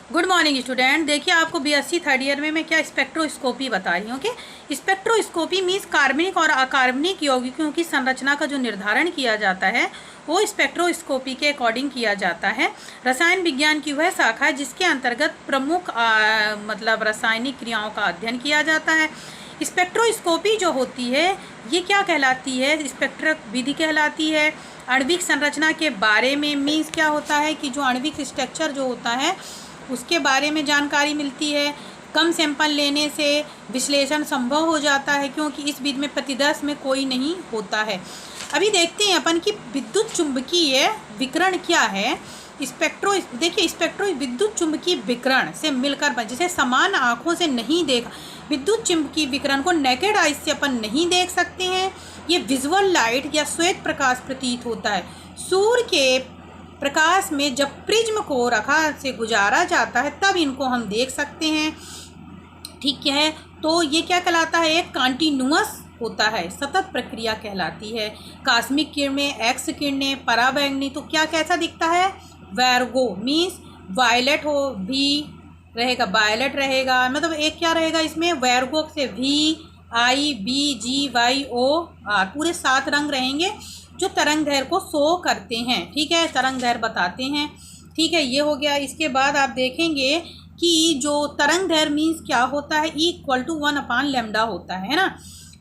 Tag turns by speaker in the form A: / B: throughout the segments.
A: Good morning student. देखिए आपको BSc third year में मैं क्या स्पेक्ट्रोस्कोपी बता रही हूँ कि स्पेक्ट्रोस्कोपी मीन्स कार्बनिक और अकार्बनिक यौगिकों की संरचना का जो निर्धारण किया जाता है वो स्पेक्ट्रोस्कोपी के अकॉर्डिंग किया जाता है। रसायन विज्ञान की वह शाखा है जिसके अंतर्गत प्रमुख मतलब रासायनिक क्रियाओं का अध्ययन किया जाता है। स्पेक्ट्रोस्कोपी जो होती है ये क्या कहलाती है? स्पेक्ट्रक विधि कहलाती है। आणविक संरचना के बारे में मीन्स क्या होता है कि जो आणविक स्ट्रक्चर जो होता है उसके बारे में जानकारी मिलती है। कम सैंपल लेने से विश्लेषण संभव हो जाता है क्योंकि इस विधि में प्रतिदर्श में कोई नहीं होता है। अभी देखते हैं अपन की विद्युत चुंबकीय विकिरण क्या है। स्पेक्ट्रो विद्युत चुंबकीय विकिरण से मिलकर जिसे समान आँखों से नहीं देखा, विद्युत चुंबकीय विकिरण को नेकेड आइज से अपन नहीं देख सकते हैं। ये विजुअल लाइट या श्वेत प्रकाश प्रतीत होता है। सूर्य के प्रकाश में जब प्रिज्म को रेखा से गुजारा जाता है तब इनको हम देख सकते हैं। ठीक है, तो ये क्या कहलाता है? एक कंटिन्यूअस होता है, सतत प्रक्रिया कहलाती है। कॉस्मिक किरणें, एक्स किरणें, पराबैंगनी तो क्या कैसा दिखता है? वर्गो मीन्स वायलेट हो, भी रहेगा वायलेट रहेगा, मतलब एक क्या रहेगा इसमें वर्गो से VIBGYOR पूरे 7 रंग रहेंगे जो तरंग दैर्घ्य को शो करते हैं। ठीक है, तरंग दैर्घ्य बताते हैं। ठीक है, ये हो गया। इसके बाद आप देखेंगे कि जो तरंग दैर्घ्य मीन्स क्या होता है, E=1/λ होता है ना।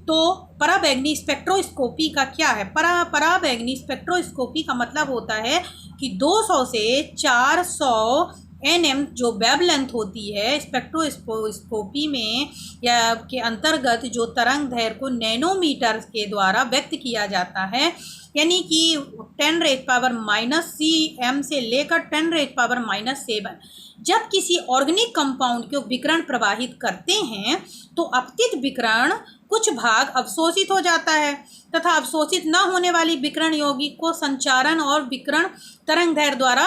A: तो पराबैंगनी स्पेक्ट्रोस्कोपी का क्या है? पराबैंगनी स्पेक्ट्रोस्कोपी का मतलब होता है कि 200 से 400 nm जो वेवलेंथ होती है स्पेक्ट्रोस्कोपी में या के अंतर्गत जो तरंग दैर्घ्य को नैनोमीटर के द्वारा व्यक्त किया जाता है, यानी कि 10⁻⁻⁻⁷ से लेकर 10⁻⁻⁷। जब किसी ऑर्गेनिक कंपाउंड को विकिरण प्रवाहित करते हैं तो अपतित विकिरण कुछ भाग अवशोषित हो जाता है तथा अवशोषित न होने वाली विकिरण यौगिक को संचारण और विकिरण तरंग दैर्घ्य द्वारा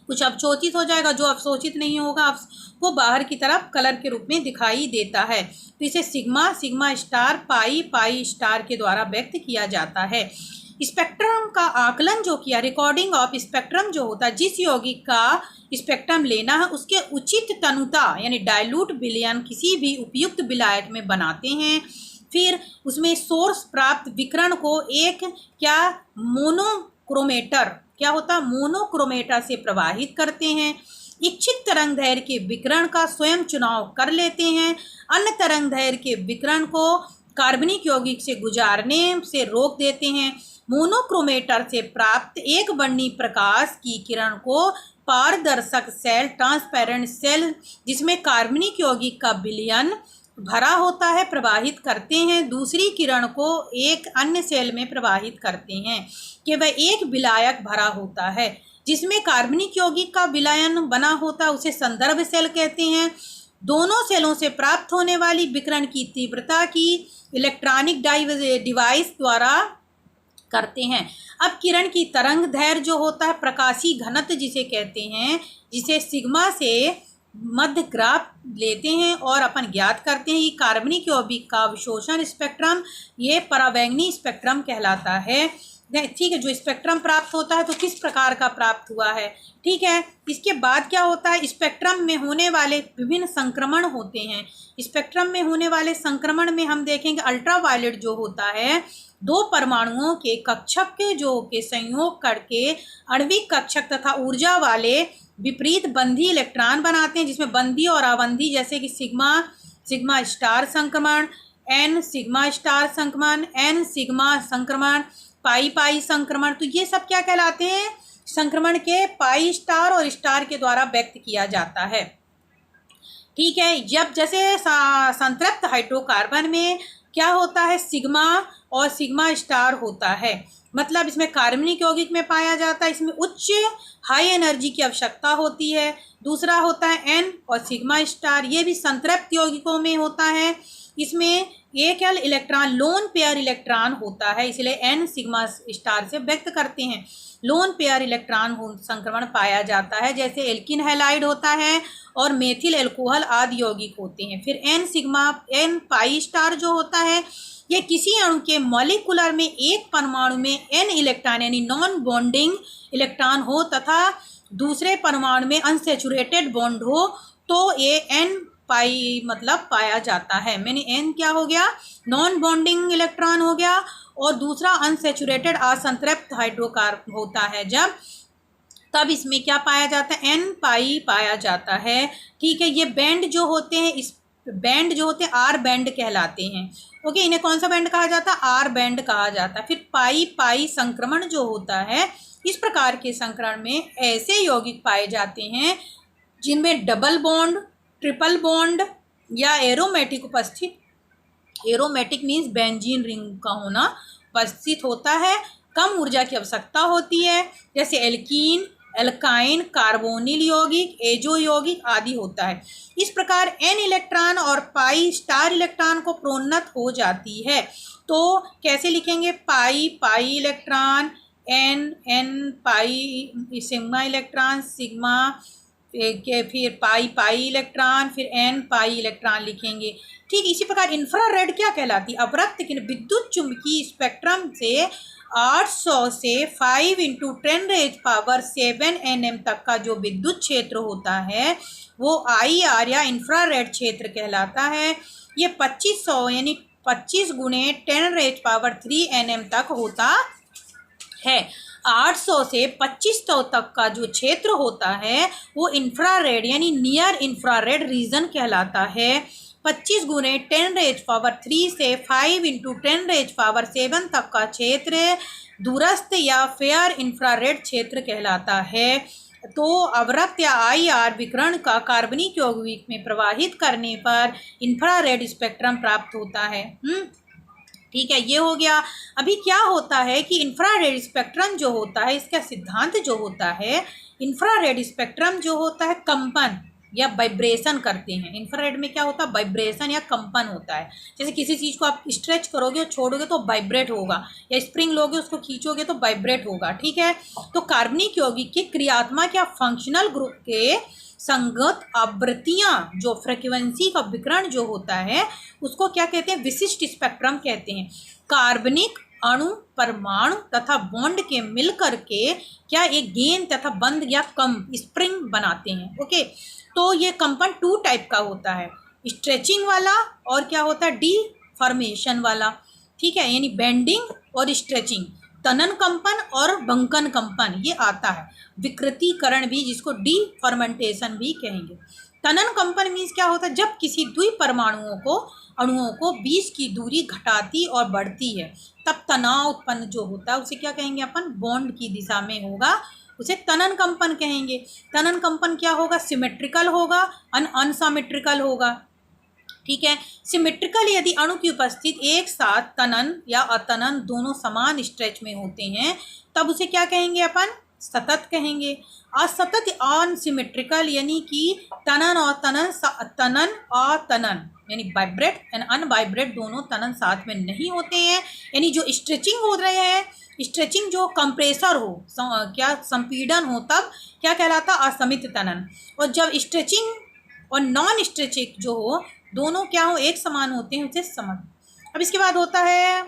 A: कुछ अवशोषित हो जाएगा। जो अवशोषित नहीं होगा वो बाहर की तरफ कलर के रूप में दिखाई देता है। तो इसे सिग्मा स्टार पाई स्टार के द्वारा व्यक्त किया जाता है। स्पेक्ट्रम का आकलन जो किया, रिकॉर्डिंग ऑफ स्पेक्ट्रम जो होता है, जिस यौगिक का स्पेक्ट्रम लेना है उसके उचित तनुता यानी डाइल्यूट विलयन किसी भी उपयुक्त विलायक में बनाते हैं। फिर उसमें सोर्स प्राप्त विकिरण को एक क्या मोनोक्रोमेटर क्या होता है मोनोक्रोमेटर से प्रवाहित करते हैं। इच्छित तरंग दैर्घ्य के विकिरण का स्वयं चुनाव कर लेते हैं। अन्य तरंग दैर्घ्य के विकिरण को कार्बनिक यौगिक से गुजारने से रोक देते हैं। मोनोक्रोमेटर से प्राप्त एक वर्णी प्रकाश की किरण को पारदर्शक सेल ट्रांसपेरेंट सेल जिसमें कार्बनिक यौगिक का विलयन भरा होता है प्रवाहित करते हैं। दूसरी किरण को एक अन्य सेल में प्रवाहित करते हैं कि वह एक विलायक भरा होता है जिसमें कार्बनिक यौगिक का विलयन बना होता है, उसे संदर्भ सेल कहते हैं। दोनों सेलों से प्राप्त होने वाली विकिरण की तीव्रता की इलेक्ट्रॉनिक डिवाइस द्वारा करते हैं। अब किरण की तरंग दैर्घ्य जो होता है प्रकाशी घनत्व जिसे कहते हैं, जिसे सिग्मा से मध्य ग्राफ लेते हैं और अपन ज्ञात करते हैं कि कार्बनिक यौगिक का अवशोषण स्पेक्ट्रम ये पराबैंगनी स्पेक्ट्रम कहलाता है। ठीक है, जो स्पेक्ट्रम प्राप्त होता है तो किस प्रकार का प्राप्त हुआ है। ठीक है, इसके बाद क्या होता है, स्पेक्ट्रम में होने वाले विभिन्न संक्रमण होते हैं। स्पेक्ट्रम में होने वाले संक्रमण में हम देखेंगे अल्ट्रावायलेट जो होता है 2 परमाणुओं के कक्षक जो के संयोग करके आणविक कक्षक तथा ऊर्जा वाले विपरीत बंधी इलेक्ट्रॉन बनाते हैं, जिसमें बंधी और अबंधी जैसे कि सिग्मा स्टार संक्रमण, n सिग्मा स्टार संक्रमण, n सिग्मा संक्रमण, पाई संक्रमण। तो ये सब क्या कहलाते हैं? संक्रमण के पाई स्टार और स्टार के द्वारा व्यक्त किया जाता है। ठीक है, जब जैसे संतृप्त हाइड्रोकार्बन में क्या होता है सिग्मा और सिग्मा स्टार होता है, मतलब इसमें कार्बनिक यौगिक में पाया जाता है, इसमें उच्च हाई एनर्जी की आवश्यकता होती है। दूसरा होता है n और सिग्मा स्टार, ये भी संतृप्त यौगिकों में होता है। इसमें एक इलेक्ट्रॉन लोन पेयर इलेक्ट्रॉन होता है, इसलिए n सिग्मा स्टार से व्यक्त करते हैं। लोन पेयर इलेक्ट्रॉन संक्रमण पाया जाता है, जैसे एल्किन हैलाइड होता है और मेथिल एल्कोहल आदि यौगिक होते हैं। फिर n पाई स्टार जो होता है ये किसी अणु के मॉलिक्यूलर में एक परमाणु में n इलेक्ट्रॉन यानी नॉन बॉन्डिंग इलेक्ट्रॉन हो तथा दूसरे परमाणु में अनसैचुरेटेड बॉन्ड हो तो ये n पाई मतलब पाया जाता है। मैंने n क्या हो गया, नॉन बॉन्डिंग इलेक्ट्रॉन हो गया, और दूसरा अनसैचुरेटेड असंतृप्त हाइड्रोकार्बन होता है जब, तब इसमें क्या पाया जाता है, n पाई पाया जाता है। ठीक है, ये बैंड जो होते हैं, इस बैंड जो होते हैं आर बैंड कहलाते हैं। ओके, इन्हें कौन सा बैंड कहा जाता है, आर बैंड कहा जाता है। फिर पाई पाई संक्रमण जो होता है, इस प्रकार के संक्रमण में ऐसे यौगिक पाए जाते हैं जिनमें डबल बॉन्ड, ट्रिपल बॉन्ड या एरोमेटिक उपस्थित, एरोमेटिक मीन्स बेंजीन रिंग का होना उपस्थित होता है। कम ऊर्जा की आवश्यकता होती है, जैसे एल्कीन, एल्काइन, कार्बोनिल यौगिक, एजो यौगिक आदि होता है। इस प्रकार n इलेक्ट्रॉन और पाई स्टार इलेक्ट्रॉन को प्रोन्नत हो जाती है। तो कैसे लिखेंगे, pi pi electron, n pi sigma electron, sigma के फिर पाई पाई इलेक्ट्रॉन, फिर n पाई इलेक्ट्रॉन लिखेंगे। ठीक इसी प्रकार इंफ्रारेड क्या कहलाती है, अवरक्त विद्युत चुंबकीय स्पेक्ट्रम से 800 से 5 × 10⁻7 nm तक का जो विद्युत क्षेत्र होता है वो IR या इंफ्रारेड क्षेत्र कहलाता है। ये 2500 यानी 25 × 10⁻3 nm तक होता है। 800 से 2500 तक का जो क्षेत्र होता है वो इंफ्रारेड यानी नियर इंफ्रारेड रीजन कहलाता है। 25 × 10⁻3 से 5 × 10⁻7 तक का क्षेत्र दूरस्थ या फेयर इंफ्रारेड क्षेत्र कहलाता है। तो अवरक्त या IR विकिरण का कार्बनिक यौगिक में प्रवाहित करने पर इंफ्रारेड स्पेक्ट्रम प्राप्त होता है। ठीक है, ये हो गया। अभी क्या होता है कि इंफ्रारेड स्पेक्ट्रम जो होता है, इसका सिद्धांत जो होता है, इंफ्रारेड स्पेक्ट्रम जो होता है कंपन या वाइब्रेशन करते हैं। इंफ्रारेड में क्या होता है, वाइब्रेशन या कंपन होता है। जैसे किसी चीज़ को आप स्ट्रेच करोगे और छोड़ोगे तो वाइब्रेट होगा, या स्प्रिंग लोगे उसको खींचोगे तो वाइब्रेट होगा। ठीक है, तो कार्बनिक यौगिक के क्रियात्मक या फंक्शनल ग्रुप के संगत आवृत्तियां, जो फ्रीक्वेंसी का विकिरण जो होता है उसको क्या कहते हैं, विशिष्ट स्पेक्ट्रम कहते हैं। कार्बनिक अणु परमाणु तथा बॉन्ड के मिलकर के क्या एक गेंद तथा बंद या कम स्प्रिंग बनाते हैं। ओके, तो ये कंपन 2 टाइप का होता है, स्ट्रेचिंग वाला और क्या होता है, डीफॉर्मेशन वाला। ठीक है, यानी बेंडिंग और स्ट्रेचिंग, तनन कंपन और बंकन कंपन ये आता है। विकृतीकरण भी, जिसको डीफॉर्मेंटेशन भी कहेंगे। तनन कंपन मीन्स क्या होता है, जब किसी द्विपरमाणुओं अणुओं को बीच की दूरी घटाती और बढ़ती है तब तनाव उत्पन्न जो होता है उसे क्या कहेंगे अपन, बॉन्ड की दिशा में होगा, उसे तनन कंपन कहेंगे। तनन कंपन क्या होगा, सिमेट्रिकल होगा, अनसिमेट्रिकल होगा। ठीक है, सिमेट्रिकल यदि अणु की उपस्थिति एक साथ तनन या अतनन दोनों समान स्ट्रेच में होते हैं तब उसे क्या कहेंगे अपन, सतत कहेंगे। असतत अनसिमेट्रिकल यानी कि तनन और तनन यानी वाइब्रेट एंड अनवाइब्रेट दोनों तनन साथ में नहीं होते हैं। यानी जो स्ट्रेचिंग हो रहे हैं, स्ट्रेचिंग जो कंप्रेसर हो, क्या संपीड़न हो, तब क्या कहलाता, असमित तनन। और जब स्ट्रेचिंग और नॉन स्ट्रेचिंग जो हो दोनों क्या हो, एक समान होते हैं, उसे समझ। अब इसके बाद होता है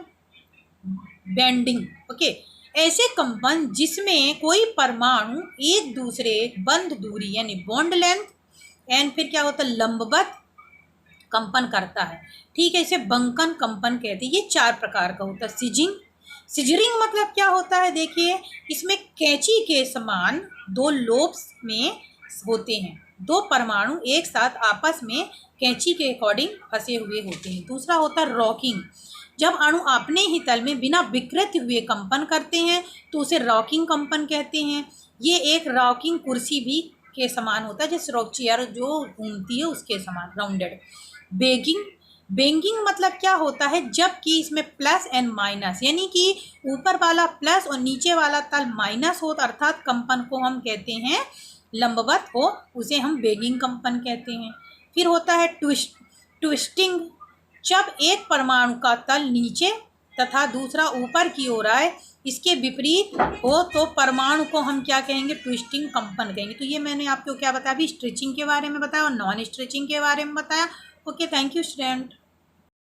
A: बेंडिंग। ओके, ऐसे कंपन जिसमें कोई परमाणु एक दूसरे बंध दूरी यानी बॉन्ड लेंथ एंड फिर क्या होता है, लंबवत कंपन करता है। ठीक है, इसे बंकन कंपन कहते हैं। ये 4 प्रकार का होता है। सिजरिंग मतलब क्या होता है, देखिए इसमें कैंची के समान 2 लोब्स में होते हैं, 2 परमाणु एक साथ आपस में कैंची के अकॉर्डिंग फंसे हुए होते हैं। दूसरा होता है रॉकिंग, जब अणु अपने ही तल में बिना विकृत हुए कंपन करते हैं तो उसे रॉकिंग कंपन कहते हैं। ये एक रॉकिंग कुर्सी भी के समान होता है, जैसे रॉक चेयर जो घूमती है उसके समान, राउंडेड। बेंगिंग मतलब क्या होता है, जबकि इसमें प्लस एंड माइनस यानी कि ऊपर वाला प्लस और नीचे वाला तल माइनस हो, अर्थात कंपन को हम कहते हैं लंबवत हो, उसे हम बेगिंग कंपन कहते हैं। फिर होता है ट्विस्टिंग, जब एक परमाणु का तल नीचे तथा दूसरा ऊपर की ओर आए, इसके विपरीत हो तो परमाणु को हम क्या कहेंगे, ट्विस्टिंग कंपन कहेंगे। तो ये मैंने आपको क्या बताया, अभी स्ट्रेचिंग के बारे में बताया और नॉन स्ट्रेचिंग के बारे में बताया। Okay, thank you student.